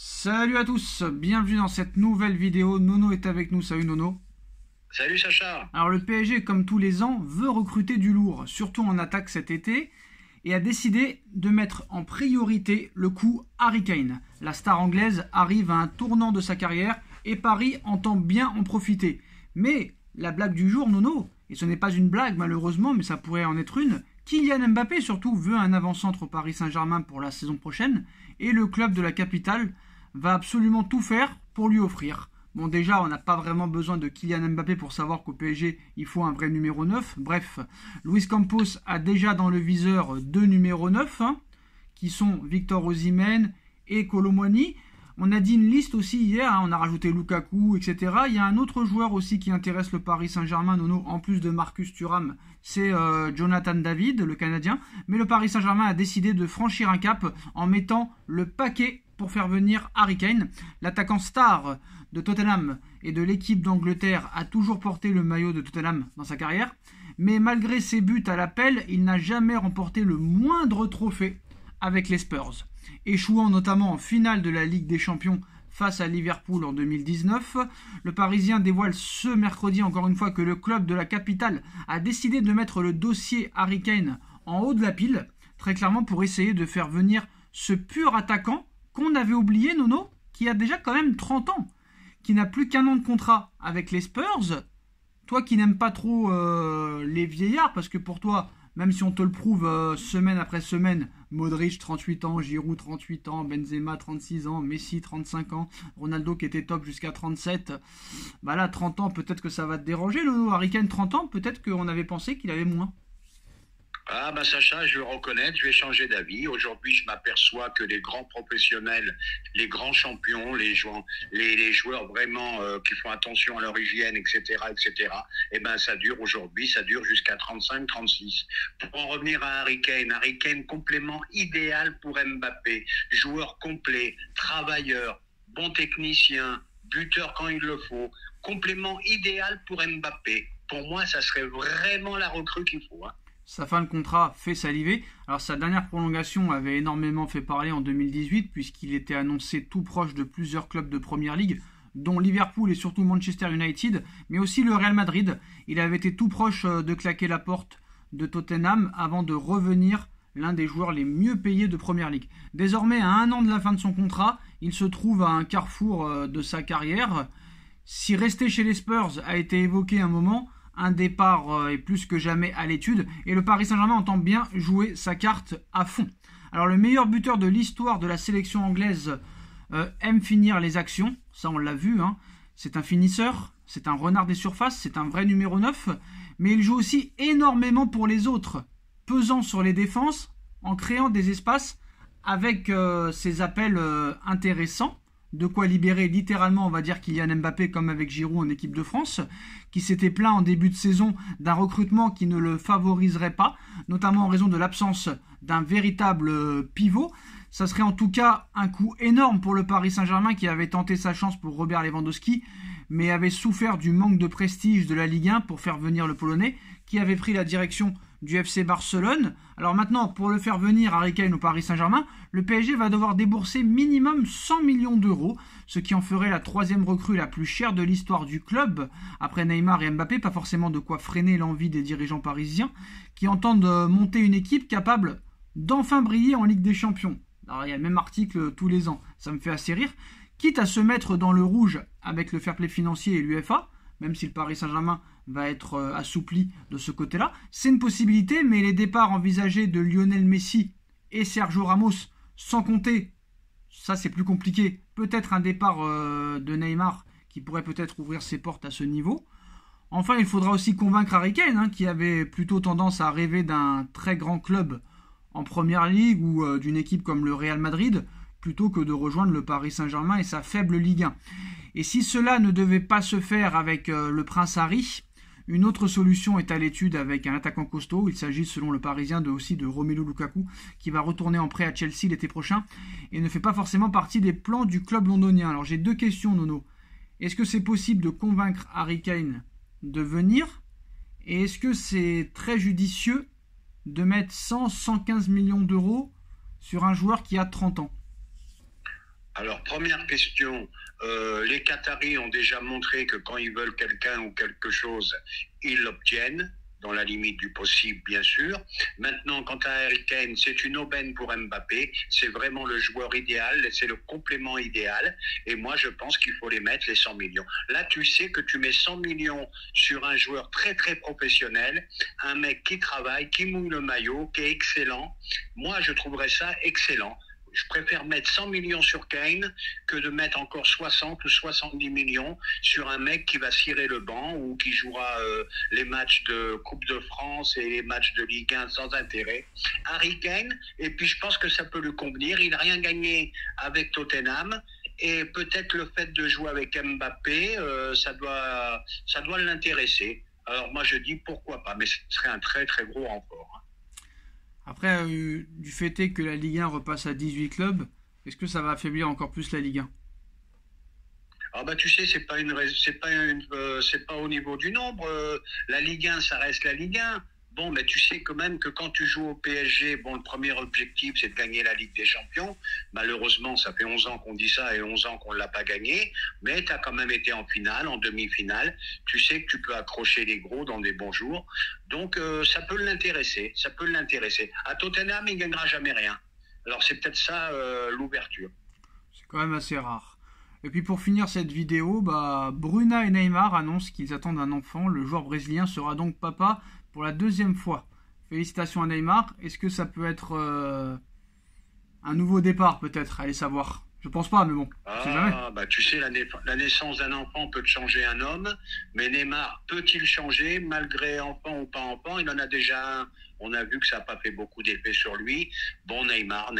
Salut à tous, bienvenue dans cette nouvelle vidéo. Nono est avec nous, salut Nono. Salut Sacha. Alors le PSG, comme tous les ans, veut recruter du lourd, surtout en attaque cet été, et a décidé de mettre en priorité le coup Harry Kane. La star anglaise arrive à un tournant de sa carrière et Paris entend bien en profiter. Mais la blague du jour, Nono, et ce n'est pas une blague malheureusement, mais ça pourrait en être une, Kylian Mbappé surtout veut un avant-centre au Paris Saint-Germain pour la saison prochaine, et le club de la capitale va absolument tout faire pour lui offrir. Bon, déjà, on n'a pas vraiment besoin de Kylian Mbappé pour savoir qu'au PSG, il faut un vrai numéro 9. Bref, Luis Campos a déjà dans le viseur deux numéros 9, qui sont Victor Osimhen et Kolo Muani. On a dit une liste aussi hier, on a rajouté Lukaku, etc. Il y a un autre joueur aussi qui intéresse le Paris Saint-Germain, Nono, en plus de Marcus Thuram, c'est Jonathan David, le Canadien. Mais le Paris Saint-Germain a décidé de franchir un cap en mettant le paquet pour faire venir Harry Kane. L'attaquant star de Tottenham et de l'équipe d'Angleterre a toujours porté le maillot de Tottenham dans sa carrière. Mais malgré ses buts à l'appel, il n'a jamais remporté le moindre trophée avec les Spurs, échouant notamment en finale de la Ligue des Champions face à Liverpool en 2019. Le Parisien dévoile ce mercredi encore une fois que le club de la capitale a décidé de mettre le dossier Harry Kane en haut de la pile, très clairement pour essayer de faire venir ce pur attaquant qu'on avait oublié, Nono, qui a déjà quand même 30 ans, qui n'a plus qu'un an de contrat avec les Spurs. Toi qui n'aimes pas trop les vieillards, parce que pour toi, même si on te le prouve semaine après semaine, Modric 38 ans, Giroud 38 ans, Benzema 36 ans, Messi 35 ans, Ronaldo qui était top jusqu'à 37, bah là 30 ans peut-être que ça va te déranger, le Harry Kane 30 ans, peut-être qu'on avait pensé qu'il avait moins. Ah bah Sacha, je vais reconnaître, je vais changer d'avis. Aujourd'hui, je m'aperçois que les grands professionnels, les grands champions, les joueurs vraiment qui font attention à leur hygiène, etc., eh ben ça dure aujourd'hui, ça dure jusqu'à 35, 36. Pour en revenir à Harry Kane, complément idéal pour Mbappé, joueur complet, travailleur, bon technicien, buteur quand il le faut, complément idéal pour Mbappé. Pour moi, ça serait vraiment la recrue qu'il faut. Sa fin de contrat fait saliver. Alors sa dernière prolongation avait énormément fait parler en 2018 puisqu'il était annoncé tout proche de plusieurs clubs de Première Ligue, dont Liverpool et surtout Manchester United, mais aussi le Real Madrid. Il avait été tout proche de claquer la porte de Tottenham avant de revenir l'un des joueurs les mieux payés de Première Ligue. Désormais, à un an de la fin de son contrat, il se trouve à un carrefour de sa carrière. Si rester chez les Spurs a été évoqué un moment, un départ est plus que jamais à l'étude et le Paris Saint-Germain entend bien jouer sa carte à fond. Alors le meilleur buteur de l'histoire de la sélection anglaise aime finir les actions, ça on l'a vu, c'est un finisseur, c'est un renard des surfaces, c'est un vrai numéro 9, mais il joue aussi énormément pour les autres, pesant sur les défenses, en créant des espaces avec ses appels intéressants. De quoi libérer littéralement, on va dire, Kylian Mbappé comme avec Giroud en équipe de France, qui s'était plaint en début de saison d'un recrutement qui ne le favoriserait pas, notamment en raison de l'absence d'un véritable pivot. Ça serait en tout cas un coup énorme pour le Paris Saint-Germain qui avait tenté sa chance pour Robert Lewandowski, mais avait souffert du manque de prestige de la Ligue 1 pour faire venir le Polonais, qui avait pris la direction du FC Barcelone. Alors maintenant, pour le faire venir Harry Kane au Paris Saint-Germain, le PSG va devoir débourser minimum 100 millions d'euros, ce qui en ferait la troisième recrue la plus chère de l'histoire du club, après Neymar et Mbappé, pas forcément de quoi freiner l'envie des dirigeants parisiens, qui entendent monter une équipe capable d'enfin briller en Ligue des Champions. Alors il y a le même article tous les ans, ça me fait assez rire, quitte à se mettre dans le rouge avec le fair play financier et l'UEFA, même si le Paris Saint-Germain va être assoupli de ce côté-là. C'est une possibilité, mais les départs envisagés de Lionel Messi et Sergio Ramos, sans compter, ça c'est plus compliqué, peut-être un départ de Neymar qui pourrait peut-être ouvrir ses portes à ce niveau. Enfin, il faudra aussi convaincre Harry Kane, qui avait plutôt tendance à rêver d'un très grand club en Première Ligue ou d'une équipe comme le Real Madrid, plutôt que de rejoindre le Paris Saint-Germain et sa faible Ligue 1. Et si cela ne devait pas se faire avec le prince Harry, une autre solution est à l'étude avec un attaquant costaud. Il s'agit selon le Parisien aussi de Romelu Lukaku qui va retourner en prêt à Chelsea l'été prochain et ne fait pas forcément partie des plans du club londonien. Alors j'ai deux questions, Nono. Est-ce que c'est possible de convaincre Harry Kane de venir? Et est-ce que c'est très judicieux de mettre 100-115 millions d'euros sur un joueur qui a 30 ans? Alors, première question, les Qataris ont déjà montré que quand ils veulent quelqu'un ou quelque chose, ils l'obtiennent, dans la limite du possible, bien sûr. Maintenant, quant à Harry Kane, c'est une aubaine pour Mbappé. C'est vraiment le joueur idéal, c'est le complément idéal. Et moi, je pense qu'il faut les mettre, les 100 millions. Là, tu sais que tu mets 100 millions sur un joueur très, très professionnel, un mec qui travaille, qui mouille le maillot, qui est excellent. Moi, je trouverais ça excellent. Je préfère mettre 100 millions sur Kane que de mettre encore 60 ou 70 millions sur un mec qui va cirer le banc ou qui jouera les matchs de Coupe de France et les matchs de Ligue 1 sans intérêt. Harry Kane, et puis je pense que ça peut lui convenir. Il n'a rien gagné avec Tottenham. Et peut-être le fait de jouer avec Mbappé, ça doit l'intéresser. Alors moi je dis pourquoi pas, mais ce serait un très très gros renfort. Après, du fait est que la Ligue 1 repasse à 18 clubs, est-ce que ça va affaiblir encore plus la Ligue 1? Ah bah tu sais, c'est pas au niveau du nombre. La Ligue 1, ça reste la Ligue 1. Bon, mais tu sais quand même que quand tu joues au PSG, bon, le premier objectif, c'est de gagner la Ligue des Champions. Malheureusement, ça fait 11 ans qu'on dit ça et 11 ans qu'on ne l'a pas gagné. Mais tu as quand même été en finale, en demi-finale. Tu sais que tu peux accrocher les gros dans des bons jours. Donc, ça peut l'intéresser. Ça peut l'intéresser. À Tottenham, il ne gagnera jamais rien. Alors, c'est peut-être ça l'ouverture. C'est quand même assez rare. Et puis pour finir cette vidéo, Bruna et Neymar annoncent qu'ils attendent un enfant. Le joueur brésilien sera donc papa pour la 2e fois. Félicitations à Neymar. Est-ce que ça peut être un nouveau départ peut-être? Allez savoir. Je pense pas, mais bon, on sait jamais. Bah, tu sais, la naissance d'un enfant peut changer un homme, mais Neymar peut-il changer malgré enfant ou pas enfant? Il en a déjà un. On a vu que ça n'a pas fait beaucoup d'effet sur lui. Bon, Neymar,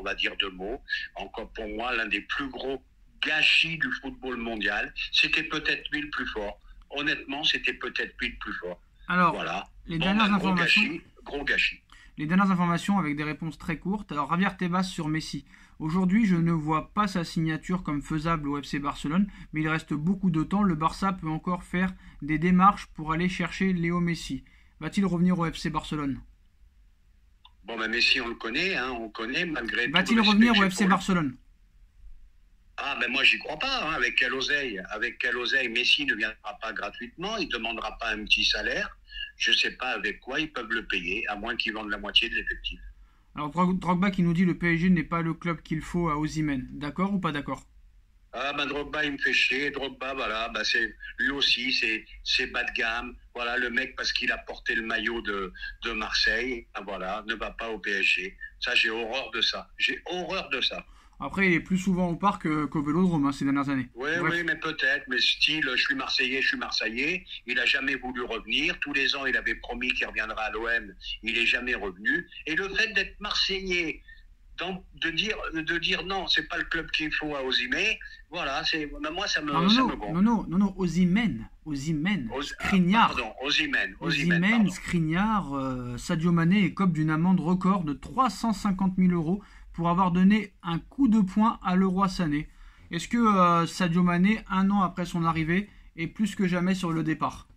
on va dire 2 mots. Encore pour moi, l'un des plus gros gâchis du football mondial. C'était peut-être lui le plus fort. Honnêtement, c'était peut-être lui le plus fort. Alors, voilà. Les dernières informations. Gros gâchis. Les dernières informations avec des réponses très courtes. Alors, Javier Tebas sur Messi. Aujourd'hui, je ne vois pas sa signature comme faisable au FC Barcelone, mais il reste beaucoup de temps. Le Barça peut encore faire des démarches pour aller chercher Léo Messi. Va-t-il revenir au FC Barcelone? Bon, Messi, on le connaît, on connaît malgré tout. Va-t-il revenir au FC Barcelone? Ah, moi, j'y crois pas. Avec quelle oseille? Messi ne viendra pas gratuitement. Il ne demandera pas un petit salaire. Je ne sais pas avec quoi ils peuvent le payer, à moins qu'ils vendent la moitié de l'effectif. Alors, Drogba qui nous dit le PSG n'est pas le club qu'il faut à Osimhen. D'accord ou pas d'accord? Drogba, il me fait chier. Drogba, voilà, lui aussi, c'est bas de gamme. Voilà, le mec, parce qu'il a porté le maillot de Marseille, ne va pas au PSG. Ça, j'ai horreur de ça. Après, il est plus souvent au parc qu'au Vélodrome ces dernières années. Oui, mais peut-être. Mais style, je suis Marseillais. Il n'a jamais voulu revenir. Tous les ans, il avait promis qu'il reviendra à l'OM. Il n'est jamais revenu. Et le fait d'être Marseillais, de dire non, c'est pas le club qu'il faut à Osimhen, voilà, moi, ça me gonfle. Non, Osimhen. Skriniar. Pardon, Osimhen, Skriniar, Sadio Mané écope d'une amende record de 350 000 € pour avoir donné un coup de poing à Leroy Sané. Est-ce que Sadio Mané, 1 an après son arrivée, est plus que jamais sur le départ?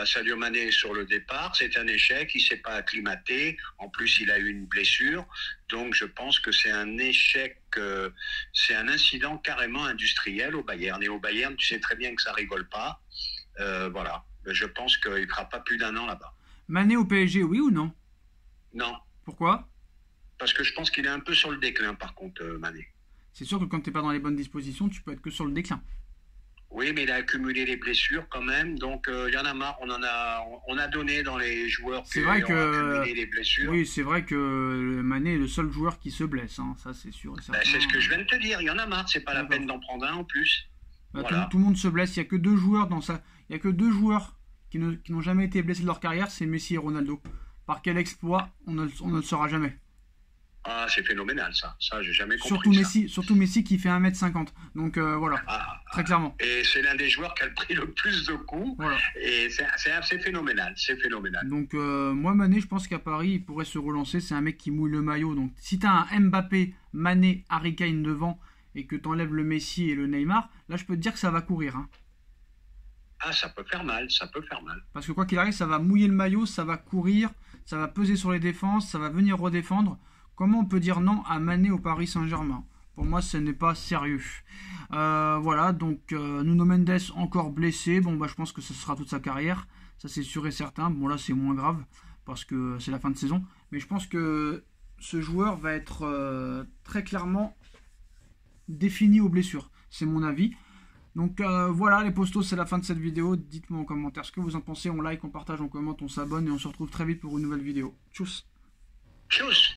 Sadio Mané est sur le départ, c'est un échec, il ne s'est pas acclimaté, en plus il a eu une blessure, donc je pense que c'est un échec, c'est un incident carrément industriel au Bayern, et au Bayern tu sais très bien que ça rigole pas, voilà, je pense qu'il ne fera pas plus d'1 an là-bas. Mané au PSG, oui ou non? Non. Pourquoi? Parce que je pense qu'il est un peu sur le déclin par contre, Mané. C'est sûr que quand tu n'es pas dans les bonnes dispositions, tu peux être que sur le déclin. Oui, mais il a accumulé les blessures quand même, donc il y en a marre. On a donné dans les joueurs qui ont accumulé les blessures. Oui, c'est vrai que Mané est le seul joueur qui se blesse, ça c'est sûr et certain. C'est ce que je viens de te dire, il y en a marre, c'est pas la peine d'en prendre un en plus. Voilà. Tout le monde se blesse, il n'y a que 2 joueurs qui n'ont jamais été blessés de leur carrière, c'est Messi et Ronaldo. Par quel exploit, on ne le saura jamais. Ah, c'est phénoménal ça j'ai jamais compris. Surtout Messi qui fait 1m50, donc voilà, très clairement. Et c'est l'un des joueurs qui a pris le plus de coups, voilà. Et c'est phénoménal, Donc moi Mané, je pense qu'à Paris, il pourrait se relancer, c'est un mec qui mouille le maillot, donc si tu as un Mbappé, Mané, Harry Kane devant, et que tu enlèves le Messi et le Neymar, là je peux te dire que ça va courir. Ah, ça peut faire mal. Parce que quoi qu'il arrive, ça va mouiller le maillot, ça va courir, ça va peser sur les défenses, ça va venir redéfendre. Comment on peut dire non à Mané au Paris Saint-Germain? Pour moi, ce n'est pas sérieux. Voilà, donc Nuno Mendes encore blessé. Bon, bah, je pense que ce sera toute sa carrière. Ça, c'est sûr et certain. Bon, là, c'est moins grave parce que c'est la fin de saison. Mais je pense que ce joueur va être très clairement défini aux blessures. C'est mon avis. Donc voilà les postos, c'est la fin de cette vidéo. Dites-moi en commentaire ce que vous en pensez. On like, on partage, on commente, on s'abonne et on se retrouve très vite pour une nouvelle vidéo. Tchuss. Tchuss.